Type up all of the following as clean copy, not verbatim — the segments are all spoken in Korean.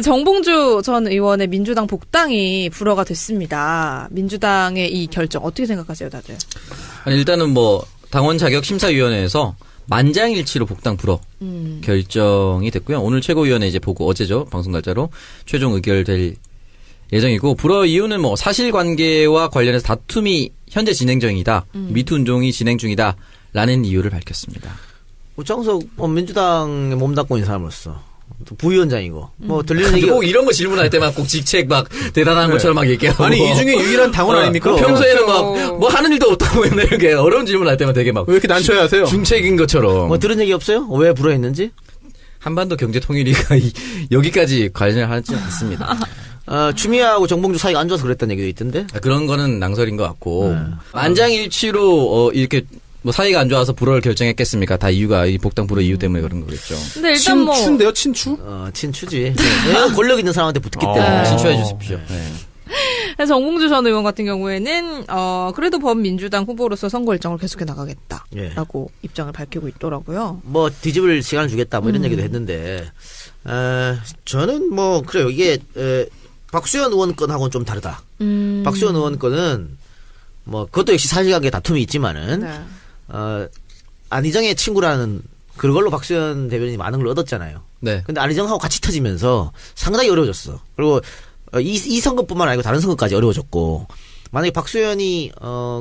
정봉주 전 의원의 민주당 복당이 불허가 됐습니다. 민주당의 이 결정 어떻게 생각하세요, 다들? 아니, 일단은 뭐 당원 자격 심사위원회에서 만장일치로 복당 불허 결정이 됐고요. 오늘 최고위원회 이제 보고 어제죠, 방송 날짜로 최종 의결될 예정이고, 불허 이유는 뭐 사실관계와 관련해서 다툼이 현재 진행 중이다, 미투 운동이 진행 중이다라는 이유를 밝혔습니다. 우창석 민주당에 몸담고 있는 사람으로서 부위원장이고 뭐 들리는 얘기 꼭 이런 거 질문할 때만 꼭 직책 막 대단한 것처럼 막 얘기하고. 아니 이 중에 유일한 당원 아닙니까? 평소에는 막 뭐 하는 일도 없다고 맨날 이렇게 어려운 질문할 때만 되게 막 왜 이렇게 난처해 하세요? 중책인 것처럼. 뭐 들은 얘기 없어요? 왜 불허했는지? 한반도 경제 통일위가 여기까지 관여를 하지 않습니다. 추미애하고 정봉주 사이가 안 좋아서 그랬다는 얘기도 있던데. 그런 거는 낭설인 것 같고 만장일치로 이렇게 뭐 사이가 안 좋아서 불허를 결정했겠습니까? 다 이유가 이 복당 불허 이유 때문에 그런 거겠죠. 근데 일단 뭐 친추인데요, 친추? 친추지. 왜냐면 권력 있는 사람한테 붙기 때문에. 친추해 주십시오. 네. 그래서 정봉주 전 의원 같은 경우에는 그래도 범민주당 후보로서 선거 일정을 계속해 나가겠다라고 입장을 밝히고 있더라고요. 뭐 뒤집을 시간을 주겠다 뭐 이런 얘기도 했는데 저는 뭐 그래요. 이게 박수현 의원 건하고는 좀 다르다. 박수현 의원 건은 뭐 그것도 역시 사실관계 다툼이 있지만은 네. 안희정의 친구라는 그걸로 박수현 대변인이 많은 걸 얻었잖아요. 네. 근데 안희정하고 같이 터지면서 상당히 어려워졌어. 그리고 이 선거뿐만 아니고 다른 선거까지 어려워졌고, 만약에 박수현이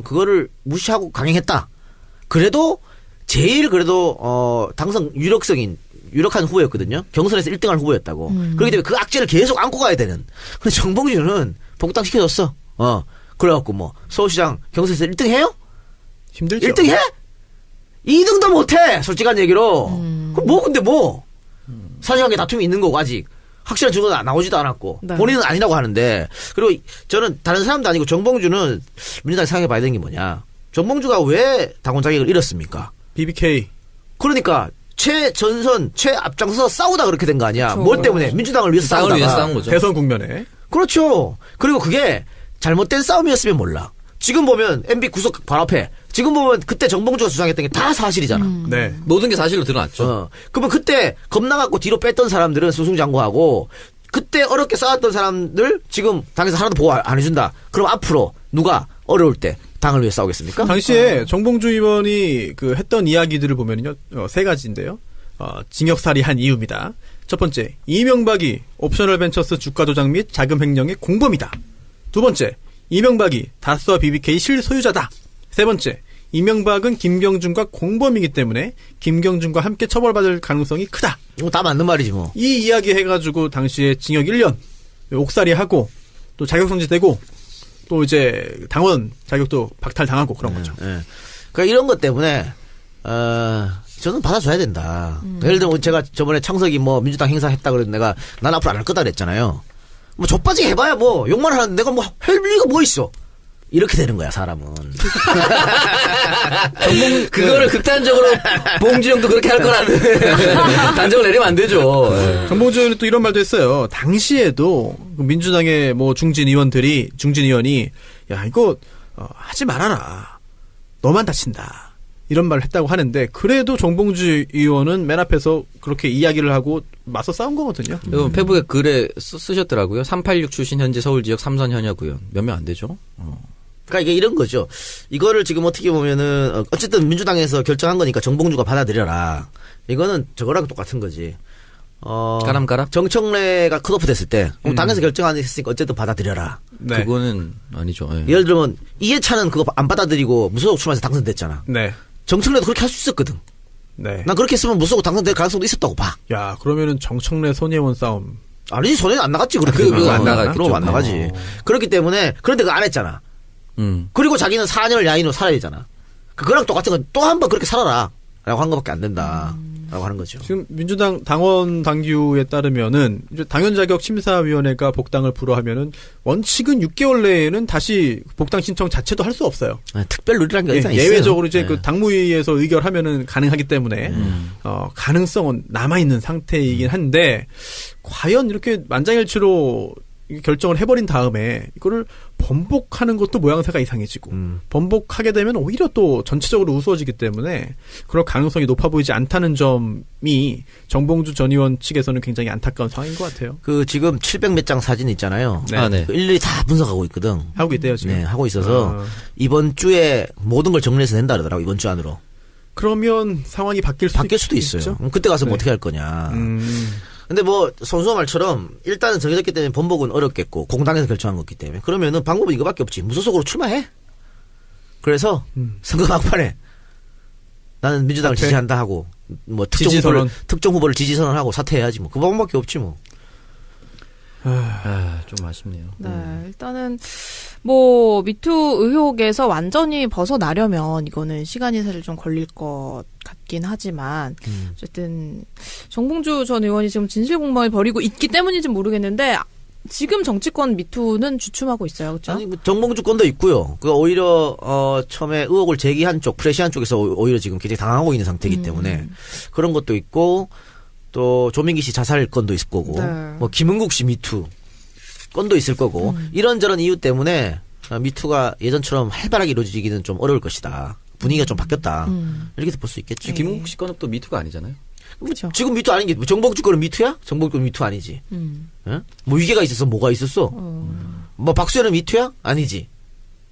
그거를 무시하고 강행했다. 그래도 당선 유력한 후보였거든요. 경선에서 1등할 후보였다고. 그렇기 때문에 그 악재를 계속 안고 가야 되는. 근데 정봉주는 복당 시켜줬어. 그래갖고 뭐 서울시장 경선에서 1등 해요? 힘들죠. 1등 해? 2등도 못해. 솔직한 얘기로. 그럼 근데 사실관계 다툼이 있는 거고 아직. 확실한 증거가 나오지도 않았고 네. 본인은 아니라고 하는데, 그리고 저는 다른 사람도 아니고 정봉주는 민주당이 생각해 봐야 되는 게 뭐냐. 정봉주가 왜 당원 자격을 잃었습니까? BBK. 그러니까 최전선 최앞장서서 싸우다 그렇게 된 거 아니야. 그렇죠. 뭘 때문에? 민주당을 위해서 싸우기 싸우다가. 위해서 싸운 거죠. 대선 국면에. 그렇죠. 그리고 그게 잘못된 싸움이었으면 몰라. 지금 보면 MB 구속 바로 앞에, 지금 보면 그때 정봉주가 주장했던 게 다 사실이잖아. 네. 모든 게 사실로 드러났죠. 그러면 그때 겁나갖고 뒤로 뺐던 사람들은 수승장구하고, 그때 어렵게 싸웠던 사람들 지금 당에서 하나도 보호 안 해준다. 그럼 앞으로 누가 어려울 때 당을 위해 싸우겠습니까? 당시에 정봉주 의원이 했던 이야기들을 보면요, 세 가지인데요. 징역살이 한 이유입니다. 첫 번째, 이명박이 옵셔널 벤처스 주가 조작 및 자금 횡령의 공범이다. 두 번째, 이명박이 다스와 BBK 실소유자다. 세 번째, 이명박은 김경준과 공범이기 때문에 김경준과 함께 처벌받을 가능성이 크다. 이거 다 맞는 말이지 뭐. 이 이야기 해가지고 당시에 징역 1년, 옥살이하고, 또 자격정지되고, 또 이제 당원 자격도 박탈당하고 그런 거죠. 그러니까 이런 것 때문에 저는 받아줘야 된다. 예를 들면 제가 저번에 창석이 민주당 행사했다 그랬는데 내가 난 앞으로 안 할 거다 그랬잖아요. 좆빠지게 해봐야 욕만 하는데 내가 할 리가 뭐 있어. 이렇게 되는 거야, 사람은. 그거를 극단적으로 봉준영도 그렇게 할 거라는 단정을 내리면 안 되죠. 정봉주 의원이 또 이런 말도 했어요. 당시에도 민주당의 중진 의원이 야, 이거 하지 말아라. 너만 다친다. 이런 말을 했다고 하는데, 그래도 정봉주 의원은 맨 앞에서 그렇게 이야기를 하고 맞서 싸운 거거든요. 페북에 글에 쓰셨더라고요. 386 출신 현재 서울지역 3선 현역 의원. 몇 명 안 되죠? 그러니까 이게 이런 거죠. 이거를 지금 어떻게 보면은 어쨌든 민주당에서 결정한 거니까 정봉주가 받아들여라. 이거는 저거랑 똑같은 거지. 까람까라? 정청래가 컷오프 됐을 때 당에서 결정 안 했으니까 어쨌든 받아들여라. 네. 그거는 아니죠. 예. 예를 들면 이해찬은 그거 안 받아들이고 무소속 출마해서 당선됐잖아. 네. 정청래도 그렇게 할 수 있었거든. 네. 난 그렇게 했으면 무소속 당선될 가능성도 있었다고 봐. 야, 그러면은 정청래 손혜원 싸움. 아니지, 손해는 안 나갔지. 그렇게 그거 안 나갔죠. 그럼 안 나가지. 그렇기 때문에 그런데 그거 안 했잖아. 그리고 자기는 4년을 야인으로 살아야 되잖아. 그거랑 똑같은 건 또 한 번 그렇게 살아라 라고 한 것밖에 안 된다 라고 하는 거죠. 지금 민주당 당원 당규에 따르면은 이제 당연 자격 심사위원회가 복당을 불허하면은 원칙은 6개월 내에는 다시 복당 신청 자체도 할 수 없어요. 특별 룰이라는 게 있어요. 예외적으로 이제 그 당무위에서 의결하면은 가능하기 때문에 가능성은 남아 있는 상태이긴 한데, 과연 이렇게 만장일치로 결정을 해버린 다음에 이거를 번복하는 것도 모양새가 이상해지고 번복하게 되면 오히려 또 전체적으로 우스워지기 때문에 그럴 가능성이 높아 보이지 않다는 점이 정봉주 전 의원 측에서는 굉장히 안타까운 상황인 것 같아요. 그 지금 700몇 장 사진 있잖아요. 네. 네. 그 일일이 다 분석하고 있거든. 하고 있대요 지금. 네, 하고 있어서 이번 주에 모든 걸 정리해서 낸다 그러더라고. 이번 주 안으로. 그러면 상황이 바뀔 수도 있어요. 그때 가서 뭐 어떻게 할 거냐. 근데 뭐 선수와 말처럼 일단은 정해졌기 때문에 번복은 어렵겠고 공당에서 결정한 거기 때문에 그러면은 방법은 이거밖에 없지. 무소속으로 출마해. 그래서 선거 막판에 나는 민주당을 지지한다 하고 뭐 특정 후보를 지지 선언하고 사퇴해야지 뭐. 그 방법밖에 없지 뭐. 좀 아쉽네요. 네, 일단은 뭐 미투 의혹에서 완전히 벗어나려면 이거는 시간이 사실 좀 걸릴 것 같긴 하지만 어쨌든 정봉주 전 의원이 지금 진실공방을 벌이고 있기 때문인지 모르겠는데 지금 정치권 미투는 주춤하고 있어요, 그렇죠? 아니 정봉주 건도 있고요. 그 오히려 처음에 의혹을 제기한 쪽, 프레시한 쪽에서 오히려 지금 굉장히 당하고 있는 상태이기 때문에 그런 것도 있고. 또 조민기 씨 자살 건도 있을 거고, 네. 뭐 김은국 씨 미투 건도 있을 거고 이런저런 이유 때문에 미투가 예전처럼 활발하게 이루어지기는 좀 어려울 것이다. 분위기가 좀 바뀌었다. 이렇게 볼 수 있겠죠. 김웅국 씨 건은 또 미투가 아니잖아요. 그렇죠. 지금 미투 아닌 게 정봉주 거는 미투야? 정봉주 거는 미투 아니지. 예? 뭐 위계가 있었어? 뭐가 있었어? 뭐 박수현은 미투야? 아니지.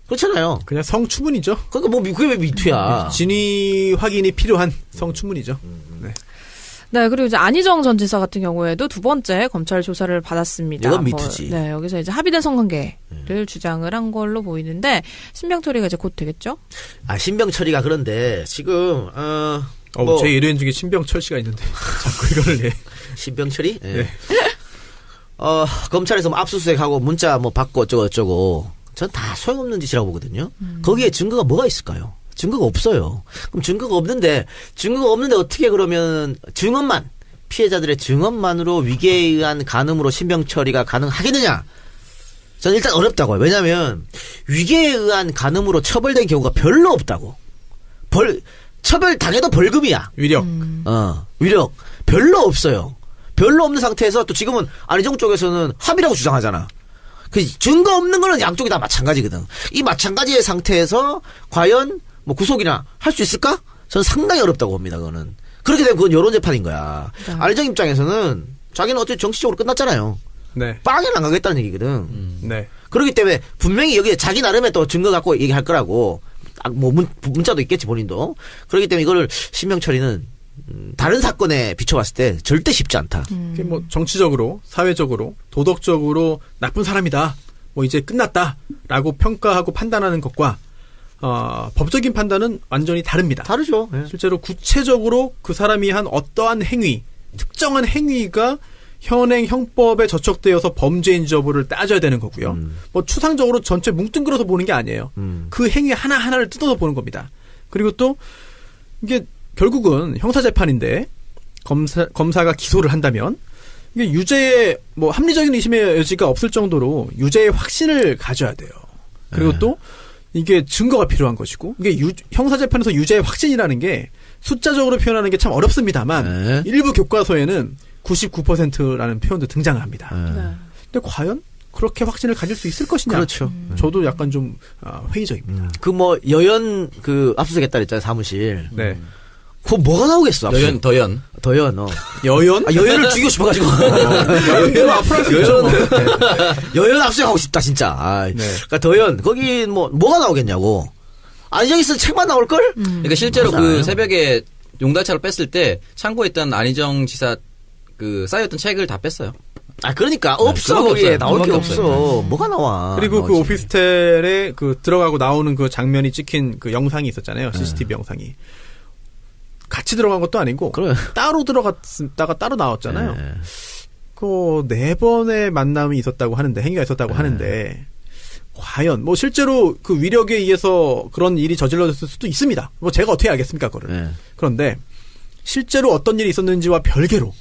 그렇잖아요. 그냥 성추문이죠. 그러니까 뭐 그게 왜 미투야? 진위 확인이 필요한 성추문이죠. 네. 네, 그리고 이제 안희정 전 지사 같은 경우에도 두 번째 검찰 조사를 받았습니다. 이건 미투지. 네, 여기서 이제 합의된 성관계를 주장을 한 걸로 보이는데 신병 처리가 이제 곧 되겠죠? 아 신병 처리가 그런데 지금 뭐 제 의뢰인 중에 신병철 씨가 있는데 자꾸 이거를 내. 신병 처리? 네. 네. 검찰에서 뭐 압수수색하고 문자 뭐 받고 어쩌고 전 다 소용없는 짓이라고 보거든요. 거기에 증거가 뭐가 있을까요? 증거가 없어요. 그럼 증거가 없는데 어떻게 그러면 증언만 피해자들의 증언만으로 위계에 의한 간음으로 신병 처리가 가능하겠느냐? 저는 일단 어렵다고요. 왜냐하면 위계에 의한 간음으로 처벌된 경우가 별로 없다고. 처벌 당해도 벌금이야. 위력. 위력 별로 없어요. 별로 없는 상태에서 또 지금은 안희정 쪽에서는 합의라고 주장하잖아. 그 증거 없는 거는 양쪽이 다 마찬가지거든. 이 마찬가지의 상태에서 과연 뭐 구속이나 할 수 있을까? 저는 상당히 어렵다고 봅니다. 그거는. 그렇게 되면 그건 여론 재판인 거야. 네. 안희정 입장에서는 자기는 어떻게 정치적으로 끝났잖아요. 네. 빵에는 안 가겠다는 얘기거든. 네. 그렇기 때문에 분명히 여기에 자기 나름의 또 증거 갖고 얘기할 거라고. 뭐 문자도 있겠지 본인도. 그렇기 때문에 이거를 신병 처리는 다른 사건에 비춰봤을 때 절대 쉽지 않다. 그게 뭐 정치적으로, 사회적으로, 도덕적으로 나쁜 사람이다. 뭐 이제 끝났다라고 평가하고 판단하는 것과 법적인 판단은 완전히 다릅니다. 다르죠. 예. 실제로 구체적으로 그 사람이 한 어떠한 행위, 특정한 행위가 현행 형법에 저촉되어서 범죄인지 여부를 따져야 되는 거고요. 뭐 추상적으로 전체 뭉뚱그려서 보는 게 아니에요. 그 행위 하나하나를 뜯어서 보는 겁니다. 그리고 또 이게 결국은 형사재판인데 검사가 기소를 한다면 이게 유죄의 뭐 합리적인 의심의 여지가 없을 정도로 유죄의 확신을 가져야 돼요. 그리고 네. 또 이게 증거가 필요한 것이고 이게 형사재판에서 유죄의 확신이라는 게 숫자적으로 표현하는 게 참 어렵습니다만 네. 일부 교과서에는 99%라는 표현도 등장을 합니다. 네. 근데 과연 그렇게 확신을 가질 수 있을 것이냐? 그렇죠. 저도 약간 좀 회의적입니다. 그 뭐 여연 그 압수수색했다 그랬잖아요. 사무실. 네. 그거 뭐가 나오겠어? 더연. 더연. 여연? 여연을 죽이고 싶어가지고. 여연대로 앞으로 할 수 있죠. 여연 압수수색하고 싶다 진짜. 네. 그러니까 더연 거기 뭐가 나오겠냐고. 안희정 있으면 책만 나올 걸? 그러니까 실제로 맞아요. 그 새벽에 용달차를 뺐을 때 창고에 있던 안희정 지사 그 쌓였던 책을 다 뺐어요. 아 그러니까 없어 그거밖에 거기에 없어요. 나올 게 그거밖에 없어. 없어요. 뭐가 나와? 그리고 그 나오지. 오피스텔에 그 들어가고 나오는 그 장면이 찍힌 그 영상이 있었잖아요. CCTV 영상이. 같이 들어간 것도 아니고 그래. 따로 들어갔다가 따로 나왔잖아요. 네. 그 4번의 만남이 있었다고 하는데 행위가 있었다고 하는데 과연 뭐 실제로 그 위력에 의해서 그런 일이 저질러졌을 수도 있습니다. 뭐 제가 어떻게 알겠습니까, 그거를. 네. 그런데 실제로 어떤 일이 있었는지와 별개로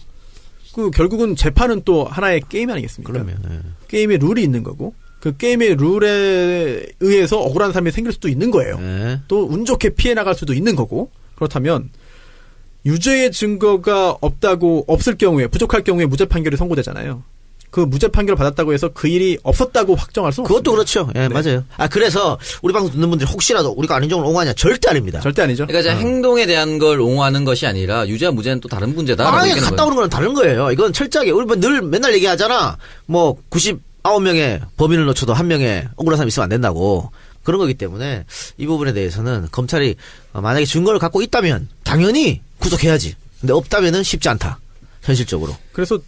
그 결국은 재판은 또 하나의 게임 아니겠습니까? 그러면 네. 게임의 룰이 있는 거고 그 게임의 룰에 의해서 억울한 사람이 생길 수도 있는 거예요. 네. 또 운 좋게 피해 나갈 수도 있는 거고 그렇다면 유죄의 증거가 없을 경우에 부족할 경우에 무죄 판결이 선고되잖아요. 그 무죄 판결을 받았다고 해서 그 일이 없었다고 확정할 수는 그것도 없습니다. 그렇죠. 예, 맞아요. 그래서 우리 방송 듣는 분들이 혹시라도 우리가 안인정을 옹호하냐 절대 아닙니다. 절대 아니죠. 그러니까 이제 행동에 대한 걸 옹호하는 것이 아니라 유죄와 무죄는 또 다른 문제다. 갔다 오는 건 다른 거예요. 이건 철저하게 우리 늘 맨날 얘기하잖아. 뭐 99명의 범인을 놓쳐도 한 명의 억울한 사람이 있으면 안 된다고. 그런 거기 때문에 이 부분에 대해서는 검찰이 만약에 증거를 갖고 있다면 당연히 구속해야지. 근데 없다면은 쉽지 않다. 현실적으로. 그래서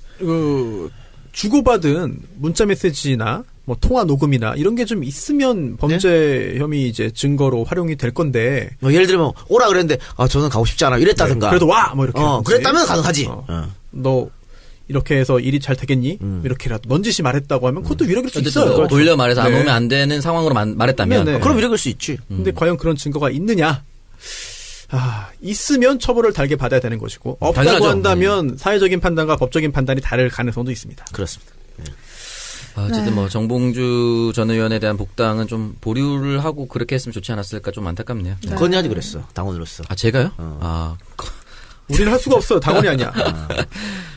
주고받은 문자 메시지나 뭐 통화 녹음이나 이런 게 좀 있으면 범죄 혐의 이제 증거로 활용이 될 건데. 뭐 예를 들면 오라 그랬는데 저는 가고 싶지 않아 이랬다든가. 네, 그래도 와 뭐 이렇게. 그랬다면 가능하지. 너 이렇게 해서 일이 잘 되겠니? 이렇게라도 넌지시 말했다고 하면 그것도 위력일 수 있어요. 돌려 말해서 안 네. 오면 안 되는 상황으로 말했다면 네, 네. 그럼 위력일 수 있지. 근데 과연 그런 증거가 있느냐? 있으면 처벌을 달게 받아야 되는 것이고 없다고 당연하죠. 한다면 사회적인 판단과 법적인 판단이 다를 가능성도 있습니다. 그렇습니다. 어쨌든 뭐 정봉주 전 의원에 대한 복당은 좀 보류를 하고 그렇게 했으면 좋지 않았을까 좀 안타깝네요. 네. 건의하지 그랬어. 당원으로서. 제가요? 우리는 할 수가 없어요. 당원이 아니야.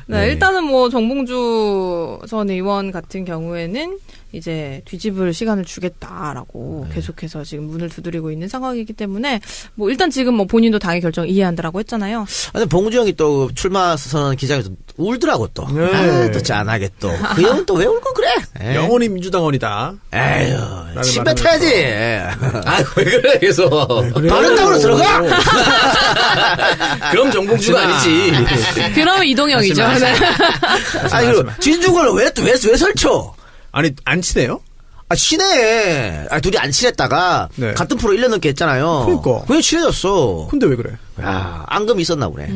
네, 일단은 뭐 정봉주 전 의원 같은 경우에는 이제 뒤집을 시간을 주겠다라고 계속해서 지금 문을 두드리고 있는 상황이기 때문에 뭐 일단 지금 뭐 본인도 당의 결정 이해한다라고 했잖아요. 아니 봉주 형이 또 출마 선언 기자회견에서 울더라고 또. 네. 또 짠하게 또. 그 형은 또 왜 울고 그래? 에이. 영원히 민주당원이다. 에휴, 침 뱉어야지. 왜 그래 계속. 다른 당으로 들어가. 그럼 정봉주가 아니지. 그러면 이동영이죠. 네. 아니 그리고 진중권을 왜 설쳐? 아니 안 친해요? 친해. 둘이 안 친했다가 네. 같은 프로 1년 넘게 했잖아요. 그러니까. 왜 친해졌어? 근데 왜 그래? 야, 앙금이 있었나 보네.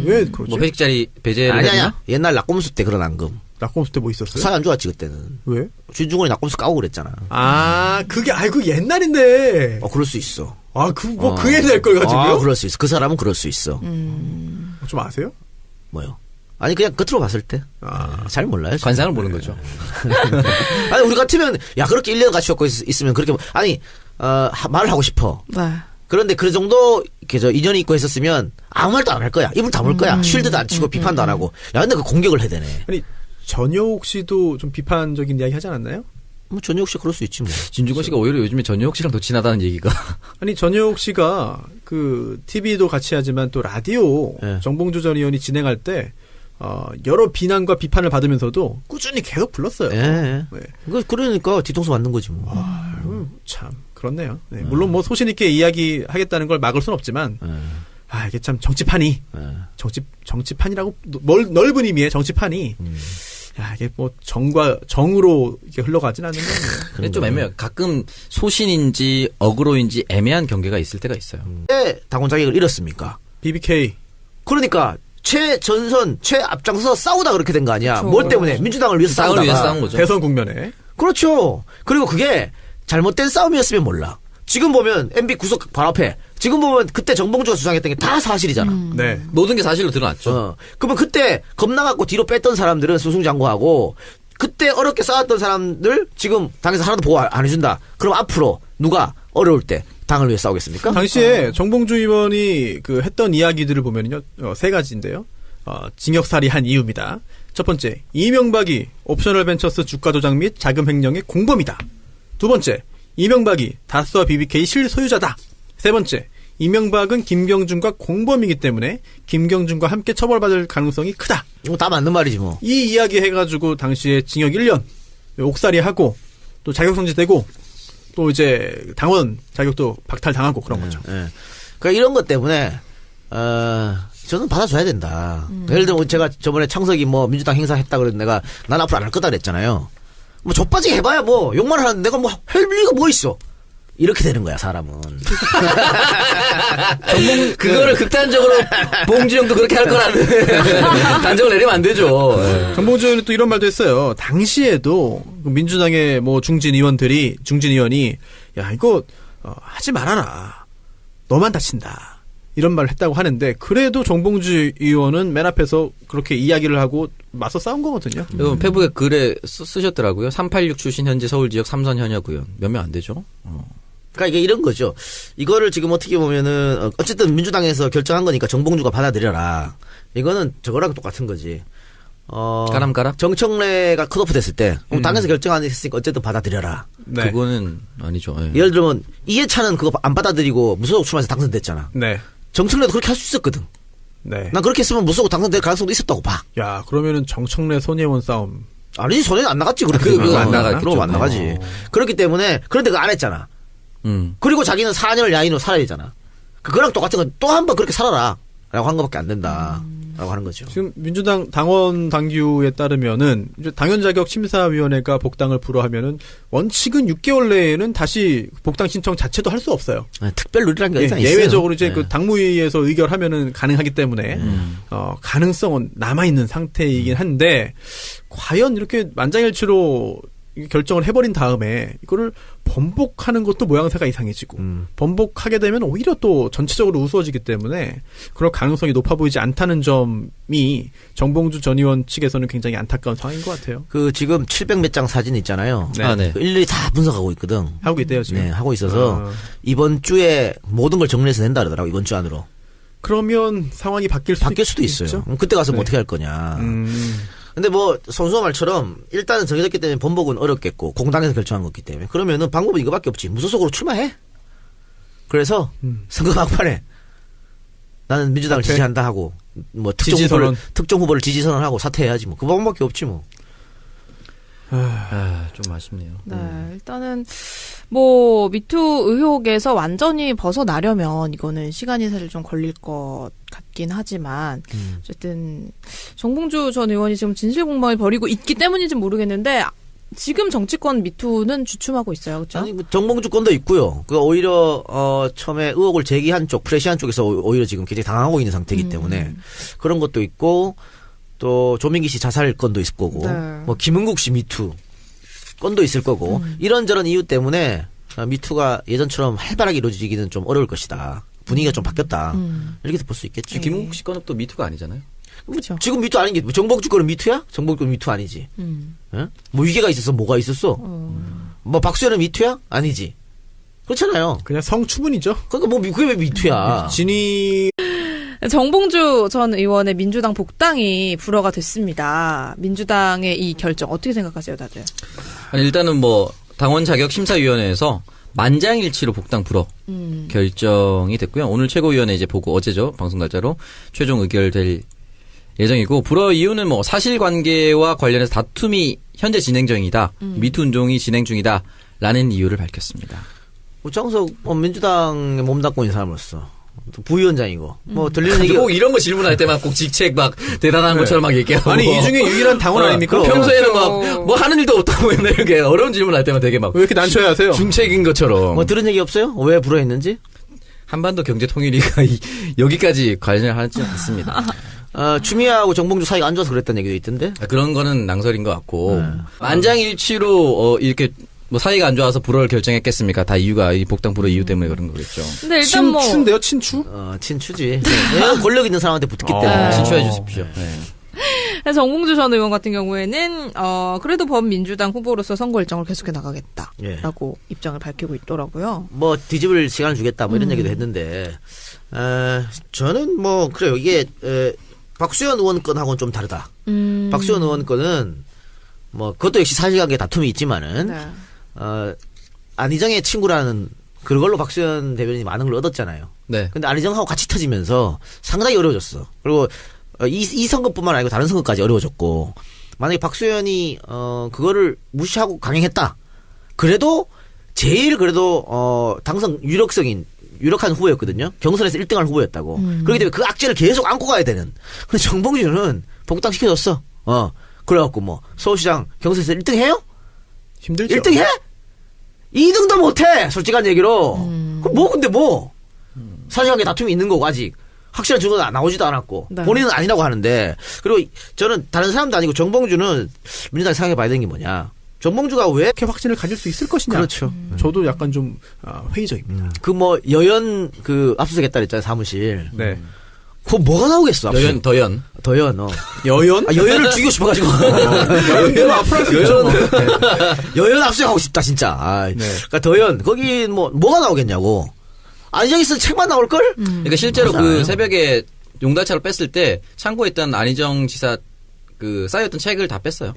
왜 그러지? 뭐 회식 자리 배제를 아니야. 했나? 옛날 낙곰수 때 그런 앙금. 낙곰수 때 뭐 있었어요? 사이 안 좋았지 그때는. 왜? 진중권이 낙곰수 까고 그랬잖아. 그게 그 옛날인데. 그럴 수 있어. 그 옛날 걸 가지고요? 그럴 수 있어. 그 사람은 그럴 수 있어. 좀 아세요? 뭐요? 아니 그냥 겉으로 봤을 때. 잘 몰라요. 지금. 관상을 보는 거죠. 아니 우리 같으면 그렇게 1년 같이 갖고 있으면 그렇게 말을 하고 싶어. 네. 그런데 그 정도 인연이 있고 했었으면 아무 말도 안 할 거야. 입을 다물 거야. 쉴드도 안 치고 비판도 안 하고. 근데 그 공격을 해야 되네. 아니 전효옥 씨도 좀 비판적인 이야기 하지 않았나요? 뭐 전효옥 씨 그럴 수 있지 뭐. 진중권 씨가 오히려 요즘에 전효옥 씨랑 더 친하다는 얘기가. 아니 전효옥 씨가 그 TV도 같이 하지만 또 라디오 정봉주 전 의원이 진행할 때 여러 비난과 비판을 받으면서도 꾸준히 계속 불렀어요. 네. 네. 그러니까 뒤통수 맞는 거지 뭐. 참 그렇네요. 네. 물론 뭐 소신 있게 이야기하겠다는 걸 막을 순 없지만 이게 참 정치판이 정치판이라고 넓은 의미의 정치판이 이게 뭐 정으로 이렇게 흘러가진 않는 거예요. 좀 애매해요. 가끔 소신인지 억울로인지 애매한 경계가 있을 때가 있어요. 왜 당원 자격을 잃었습니까? BBK. 그러니까 최전선 최앞장서 싸우다 그렇게 된 거 아니야. 그렇죠. 뭘 때문에? 민주당을 위해서 싸우다가. 위해서 싸운 거죠. 대선 국면에. 그렇죠. 그리고 그게 잘못된 싸움이었으면 몰라. 지금 보면 MB 구속 바로 앞에. 지금 보면 그때 정봉주가 주장했던 게 다 사실이잖아. 네. 모든 게 사실로 드러났죠. 그러면 그때 겁나갖고 뒤로 뺐던 사람들은 승승장구하고 그때 어렵게 싸웠던 사람들 지금 당에서 하나도 보호 안 해준다. 그럼 앞으로 누가 어려울 때 당을 위해 싸우겠습니까? 당시에 정봉주 의원이 했던 이야기들을 보면요, 세 가지인데요. 징역살이 한 이유입니다. 첫 번째, 이명박이 옵셔널 벤처스 주가 조작 및 자금 횡령의 공범이다. 두 번째, 이명박이 다스와 BBK 실소유자다. 세 번째, 이명박은 김경준과 공범이기 때문에 김경준과 함께 처벌받을 가능성이 크다. 이거 다 맞는 말이지 뭐. 이 이야기 해가지고 당시에 징역 1년 옥살이하고 또 자격정지되고 또 이제 당원 자격도 박탈당하고 그런 거죠. 그러니까 이런 것 때문에 저는 받아줘야 된다. 예를 들면 제가 저번에 창석이 뭐 민주당 행사했다 그랬는데 내가 난 앞으로 안 할 거다 그랬잖아요. 뭐 좆빠지게 해봐야 뭐 욕만 하는데 내가 뭐 할 리가 뭐 있어. 이렇게 되는 거야 사람은. 그거를 극단적으로 봉주 형도 그렇게 할 거라는 단정을 내리면 안 되죠. 정봉주 의원이 또 이런 말도 했어요. 당시에도 민주당의 뭐 중진 의원이 야 이거 하지 말아라. 너만 다친다. 이런 말을 했다고 하는데 그래도 정봉주 의원은 맨 앞에서 그렇게 이야기를 하고 맞서 싸운 거거든요. 페북에 글에 쓰셨더라고요. 386 출신 현재 서울지역 3선 현역 의원. 몇 명 안 되죠? 그러니까 이게 이런 거죠. 이거를 지금 어떻게 보면은 어쨌든 민주당에서 결정한 거니까 정봉주가 받아들여라. 이거는 저거랑 똑같은 거지. 까람까락? 정청래가 컷오프 됐을 때 그럼 당에서 결정 안 했으니까 어쨌든 받아들여라. 네. 그거는 아니죠. 예. 예를 들면 이해찬은 그거 안 받아들이고 무소속 출마해서 당선됐잖아. 네. 정청래도 그렇게 할 수 있었거든. 네. 난 그렇게 했으면 무소속 당선될 가능성도 있었다고 봐. 야, 그러면은 정청래 손예원 싸움. 아니 손에는 안 나갔지. 그렇게 그거 안 나갔겠죠. 그럼 안 나가지. 그렇기 때문에 그런데 그거 안 했잖아. 그리고 자기는 4년을 야인으로 살아야 되잖아. 그거랑 똑같은 건 또 한 번 그렇게 살아라 라고 한 것밖에 안 된다 라고 하는 거죠. 지금 민주당 당원 당규에 따르면은 이제 당연 자격 심사위원회가 복당을 불허하면은 원칙은 6개월 내에는 다시 복당 신청 자체도 할 수 없어요. 특별 룰이라는 게 있어요. 예외적으로 이제 그 당무위에서 의결하면은 가능하기 때문에 가능성은 남아 있는 상태이긴 한데 과연 이렇게 만장일치로 결정을 해버린 다음에 이거를 번복하는 것도 모양새가 이상해지고 번복하게 되면 오히려 또 전체적으로 우스워지기 때문에 그럴 가능성이 높아 보이지 않다는 점이 정봉주 전 의원 측에서는 굉장히 안타까운 상황인 것 같아요. 그 지금 700몇 장 사진 있잖아요. 네. 아, 네. 그 일일이 다 분석하고 있거든. 하고 있대요 지금. 네, 하고 있어서 이번 주에 모든 걸 정리해서 낸다 그러더라고. 이번 주 안으로. 그러면 상황이 바뀔 수도 있어요. 그때 가서 뭐 네. 어떻게 할 거냐. 근데 뭐 선수가 말처럼 일단은 정해졌기 때문에 번복은 어렵겠고 공당에서 결정한 거기 때문에 그러면은 방법은 이거밖에 없지. 무소속으로 출마해. 그래서 선거 막판에 나는 민주당을 사퇴? 지지한다 하고 뭐 지지선언. 특정 후보를 지지 선언하고 사퇴해야지 뭐. 그 방법밖에 없지 뭐. 좀 아쉽네요. 네, 일단은 뭐 미투 의혹에서 완전히 벗어나려면 이거는 시간이 사실 좀 걸릴 것 같긴 하지만 어쨌든 정봉주 전 의원이 지금 진실 공방을 벌이고 있기 때문인지는 모르겠는데 지금 정치권 미투는 주춤하고 있어요, 그렇죠? 아니, 정봉주 건도 있고요. 그 오히려 처음에 의혹을 제기한 쪽, 프레시한 쪽에서 오히려 지금 굉장히 당하고 있는 상태이기 때문에 그런 것도 있고 또 조민기 씨 자살 건도 있을 거고, 네. 뭐 김은국 씨 미투 건도 있을 거고 이런저런 이유 때문에 미투가 예전처럼 활발하게 이루어지기는 좀 어려울 것이다. 분위기가 좀 바뀌었다. 이렇게 볼 수 있겠죠. 김웅국 씨 건은 또 미투가 아니잖아요. 그렇죠. 지금 미투 아닌 게 정봉주 거는 미투야? 정봉주 거는 미투 아니지. 예? 뭐 위계가 있었어? 뭐가 있었어? 뭐 박수현은 미투야? 아니지. 그렇잖아요. 그냥 성추문이죠. 그러니까 뭐 그게 왜 미투야? 진위 정봉주 전 의원의 민주당 복당이 불허가 됐습니다. 민주당의 이 결정 어떻게 생각하세요, 다들? 아니, 일단은 뭐 당원 자격 심사위원회에서 만장일치로 복당 불허 결정이 됐고요. 오늘 최고위원회 이제 보고 어제죠. 방송 날짜로 최종 의결될 예정이고 불허 이유는 뭐 사실관계와 관련해서 다툼이 현재 진행 중이다. 미투 운동이 진행 중이다라는 이유를 밝혔습니다. 우창석 민주당에 몸담고 있는 사람으로서 부위원장이고 뭐 들리는 얘기 꼭 이런 거 질문할 때만 꼭 직책 막 대단한 네. 것처럼 막 얘기하고 아니 이 중에 유일한 당원 아닙니까? 평소에는 그렇죠. 막 뭐 하는 일도 없다고 맨날 이렇게 어려운 질문할 때만 되게 막 왜 이렇게 난처해 하세요? 중책인 것처럼 뭐 들은 얘기 없어요? 왜 불허했는지? 한반도 경제 통일위가 여기까지 관여를 하지 않습니다. 추미애하고 정봉주 사이가 안 좋아서 그랬다는 얘기도 있던데. 그런 거는 낭설인 것 같고 만장일치로 이렇게 뭐 사이가 안 좋아서 불허를 결정했겠습니까? 다 이유가 이 복당 불허 이유 때문에 그런 거겠죠. 근데 일단 뭐 친추인데요, 친추? 친추지. 왜냐면 권력 있는 사람한테 붙기 때문에. 친추해 주십시오. 네. 정봉주 전 의원 같은 경우에는 그래도 범민주당 후보로서 선거 일정을 계속해 나가겠다라고 입장을 밝히고 있더라고요. 뭐 뒤집을 시간을 주겠다 뭐 이런 얘기도 했는데 저는 뭐 그래요. 이게 박수현 의원 건하고는 좀 다르다. 박수현 의원 건은 뭐 그것도 역시 사실관계 다툼이 있지만은 네. 안희정의 친구라는 그걸로 박수현 대변인이 많은 걸 얻었잖아요. 네. 근데 안희정하고 같이 터지면서 상당히 어려워졌어. 그리고 이 선거뿐만 아니고 다른 선거까지 어려워졌고 만약에 박수현이 그거를 무시하고 강행했다. 그래도 제일 그래도 당선 유력한 후보였거든요. 경선에서 1등할 후보였다고. 그렇기 때문에 그 악재를 계속 안고 가야 되는. 근데 정봉주는 복당 시켜줬어. 그래갖고 뭐 서울시장 경선에서 1등 해요? 힘들죠. 1등 해? 2등도 못해. 솔직한 얘기로. 그럼 뭐 근데 뭐 사실관계 다툼이 있는 거고 아직 확실한 증거는 나오지도 않았고 네. 본인은 아니라고 하는데 그리고 저는 다른 사람도 아니고 정봉주는 민주당이 생각해봐야 되는 게 뭐냐. 정봉주가 왜 이렇게 확신을 가질 수 있을 것이냐. 그렇죠. 저도 약간 좀 회의적입니다. 그 뭐 여연 그 압수수색했다 그랬잖아요 사무실. 네. 그거 뭐가 나오겠어? 압수수색. 더연. 더연. 여연? 여연을 죽이고 싶어가지고. 여연대로 앞으로 할 수 있죠. 여연 압수수색하고 싶다 진짜. 네. 그러니까 더연 거기 뭐가 나오겠냐고. 안희정이 쓴 책만 나올 걸? 그러니까 실제로 맞아요. 그 새벽에 용달차를 뺐을 때 참고했던 안희정 지사 그 쌓였던 책을 다 뺐어요.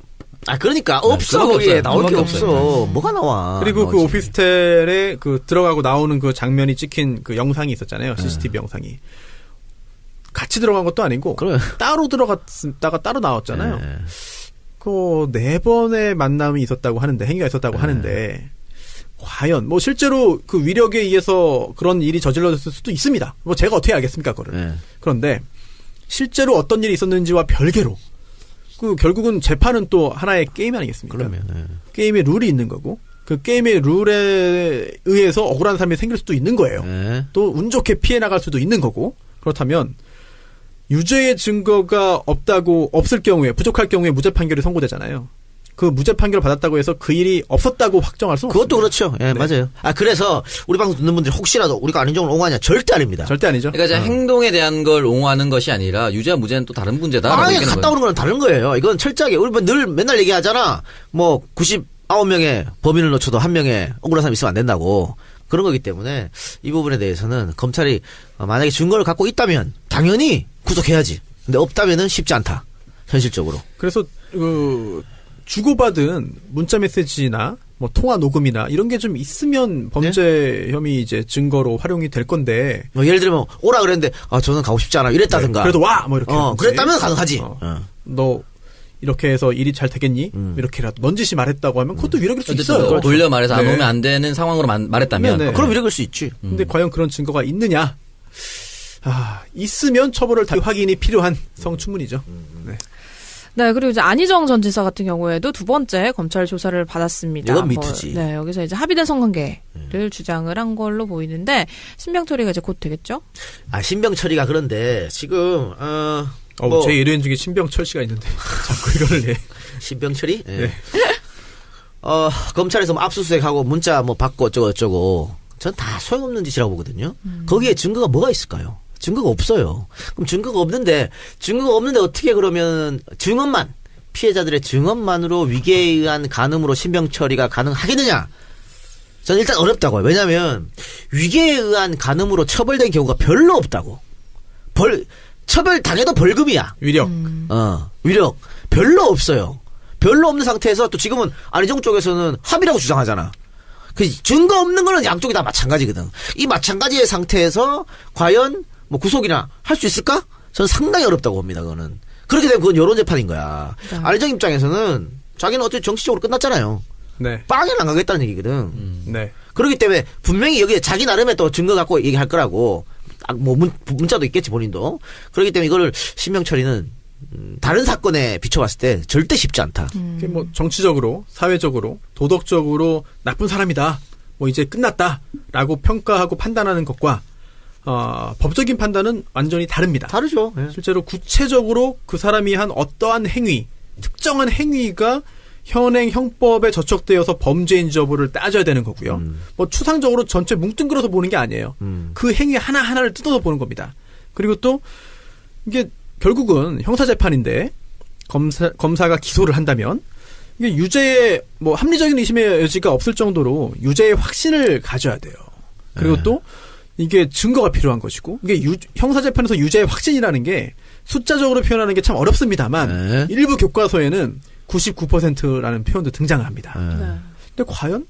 아, 그러니까 없어. 그거밖에 거기에 없어요. 나올 게 그거밖에 없어. 없어요. 뭐가 나와? 그리고 그 나오지. 오피스텔에 그 들어가고 나오는 그 장면이 찍힌 그 영상이 있었잖아요. CCTV 영상이. 같이 들어간 것도 아니고 그래. 따로 들어갔다가 따로 나왔잖아요. 네. 그 4번의 만남이 있었다고 하는데 행위가 있었다고 하는데 과연 뭐 실제로 그 위력에 의해서 그런 일이 저질러졌을 수도 있습니다. 뭐 제가 어떻게 알겠습니까, 그거를. 네. 그런데 실제로 어떤 일이 있었는지와 별개로 그 결국은 재판은 또 하나의 게임 아니겠습니까? 그러면. 네. 게임의 룰이 있는 거고 그 게임의 룰에 의해서 억울한 사람이 생길 수도 있는 거예요. 네. 또 운 좋게 피해 나갈 수도 있는 거고 그렇다면 유죄의 증거가 없을 경우에 부족할 경우에 무죄 판결이 선고되잖아요. 그 무죄 판결을 받았다고 해서 그 일이 없었다고 확정할 수는 그것도 없습니다. 그렇죠. 예, 네. 맞아요. 아, 그래서 우리 방송 듣는 분들이 혹시라도 우리가 안인정을 옹호하냐? 절대 아닙니다. 절대 아니죠. 그러니까 이제 행동에 대한 걸 옹호하는 것이 아니라 유죄와 무죄는 또 다른 문제다라고 아니, 얘기하는 갔다 거예요. 오는 거는 다른 거예요. 이건 철저하게 우리 늘 맨날 얘기하잖아. 뭐 99명의 범인을 놓쳐도 한 명의 억울한 사람이 있으면 안 된다고. 그런 거기 때문에 이 부분에 대해서는 검찰이 만약에 증거를 갖고 있다면 당연히 구속해야지. 근데 없다면은 쉽지 않다. 현실적으로. 그래서 그 주고받은 문자 메시지나 뭐 통화 녹음이나 이런 게 좀 있으면 범죄 혐의 이제 증거로 활용이 될 건데. 뭐 예를 들면 오라 그랬는데 아 저는 가고 싶지 않아 이랬다든가. 그래도 와 뭐 이렇게. 하든지. 그랬다면 가능하지. 너 이렇게 해서 일이 잘 되겠니? 이렇게라도 넌지시 말했다고 하면 그것도 위력일 수 있어요. 어쨌든 돌려 말해서 안 네. 오면 안 되는 상황으로 말했다면 네, 네. 그럼 이럴 수 있지. 근데 과연 그런 증거가 있느냐? 아, 있으면 처벌을 다 확인이 필요한 성추문이죠. 네. 네, 그리고 이제 안희정 전 지사 같은 경우에도 2번째 검찰 조사를 받았습니다. 이건 미투지. 네, 여기서 이제 합의된 성관계를 주장을 한 걸로 보이는데 신병 처리가 이제 곧 되겠죠? 아 신병 처리가 그런데 지금 제 의뢰인 중에 신병철 씨가 있는데 자꾸 이거를 내. 신병 처리? 예. 네. 검찰에서 뭐 압수수색하고 문자 뭐 받고 어쩌고 전 다 소용없는 짓이라고 보거든요. 거기에 증거가 뭐가 있을까요? 증거가 없어요. 그럼 증거가 없는데 어떻게 그러면 증언만 피해자들의 증언만으로 위계에 의한 간음으로 신병 처리가 가능하겠느냐? 저는 일단 어렵다고요. 왜냐하면 위계에 의한 간음으로 처벌된 경우가 별로 없다고. 처벌 당해도 벌금이야. 위력. 위력 별로 없어요. 별로 없는 상태에서 또 지금은 안희정 쪽에서는 합의라고 주장하잖아. 그 증거 없는 거는 양쪽이 다 마찬가지거든. 이 마찬가지의 상태에서 과연 뭐 구속이나 할 수 있을까? 저는 상당히 어렵다고 봅니다. 그거는. 그렇게 되면 그건 여론 재판인 거야. 네. 안희정 입장에서는 자기는 어떻게 정치적으로 끝났잖아요. 네. 빵에는 안 가겠다는 얘기거든. 네. 그렇기 때문에 분명히 여기에 자기 나름의 또 증거 갖고 얘기할 거라고. 뭐 문자도 있겠지 본인도. 그렇기 때문에 이거를 신병 처리는 다른 사건에 비춰봤을 때 절대 쉽지 않다. 그게 뭐 정치적으로, 사회적으로, 도덕적으로 나쁜 사람이다. 뭐 이제 끝났다라고 평가하고 판단하는 것과 법적인 판단은 완전히 다릅니다. 다르죠. 예. 실제로 구체적으로 그 사람이 한 어떠한 행위, 특정한 행위가 현행 형법에 저촉되어서 범죄인지 여부를 따져야 되는 거고요. 뭐 추상적으로 전체 뭉뚱그려서 보는 게 아니에요. 그 행위 하나하나를 뜯어서 보는 겁니다. 그리고 또 이게 결국은 형사재판인데 검사가 기소를 한다면 이게 유죄의 뭐 합리적인 의심의 여지가 없을 정도로 유죄의 확신을 가져야 돼요. 그리고 또 이게 증거가 필요한 것이고 이게 형사재판에서 유죄의 확신이라는 게 숫자적으로 표현하는 게 참 어렵습니다만 일부 교과서에는 99%라는 표현도 등장합니다. 근데 과연